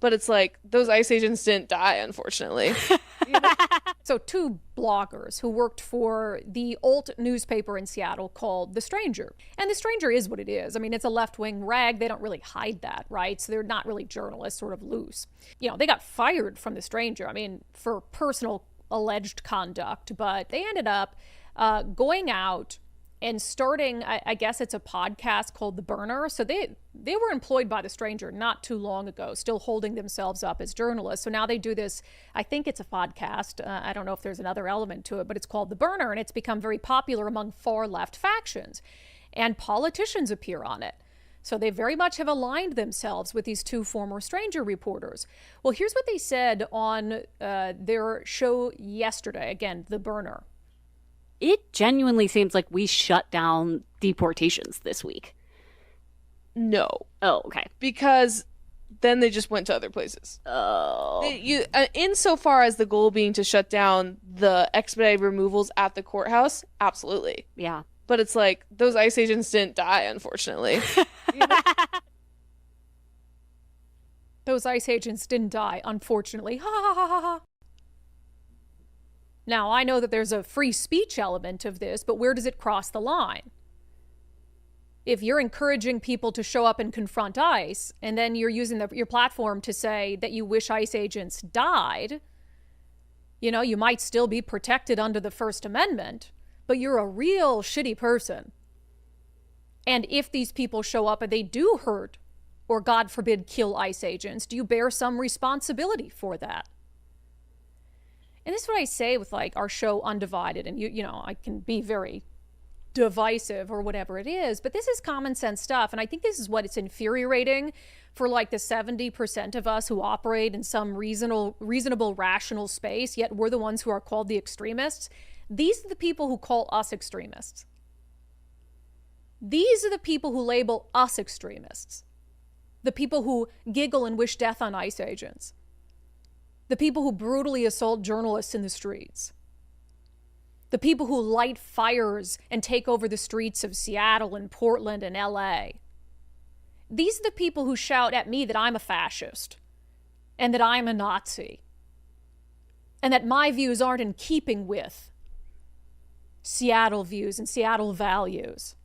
But it's like those ICE agents didn't die, unfortunately. So two bloggers who worked for the alt newspaper in Seattle called The Stranger. And The Stranger is what it is. I mean, it's a left-wing rag. They don't really hide that, right? So they're not really journalists, sort of loose. They got fired from The Stranger, I mean, for personal alleged conduct, but they ended up going out and starting, I guess it's a podcast called The Burner. So they were employed by The Stranger not too long ago, still holding themselves up as journalists. So now they do this, I think it's a podcast. I don't know if there's another element to it, but it's called The Burner, and it's become very popular among far left factions. And politicians appear on it. So they very much have aligned themselves with these two former Stranger reporters. Well, here's what they said on their show yesterday. Again, The Burner. It genuinely seems like we shut down deportations this week. No. Oh, okay. Because then they just went to other places. Oh. Insofar as the goal being to shut down the expedited removals at the courthouse, absolutely. Yeah. But it's like those ICE agents didn't die, unfortunately. Those ICE agents didn't die, unfortunately. Ha ha ha ha ha. Now, I know that there's a free speech element of this, but where does it cross the line? If you're encouraging people to show up and confront ICE, and then you're using your platform to say that you wish ICE agents died, you might still be protected under the First Amendment, but you're a real shitty person. And if these people show up and they do hurt, or God forbid, kill ICE agents, do you bear some responsibility for that? And this is what I say with our show Undivided, and I can be very divisive or whatever it is, but this is common sense stuff, and I think this is what it's infuriating for the 70% of us who operate in some reasonable, rational space, yet we're the ones who are called the extremists. These are the people who call us extremists. These are the people who label us extremists. The people who giggle and wish death on ICE agents. The people who brutally assault journalists in the streets. The people who light fires and take over the streets of Seattle and Portland and LA. These are the people who shout at me that I'm a fascist and that I'm a Nazi and that my views aren't in keeping with Seattle views and Seattle values.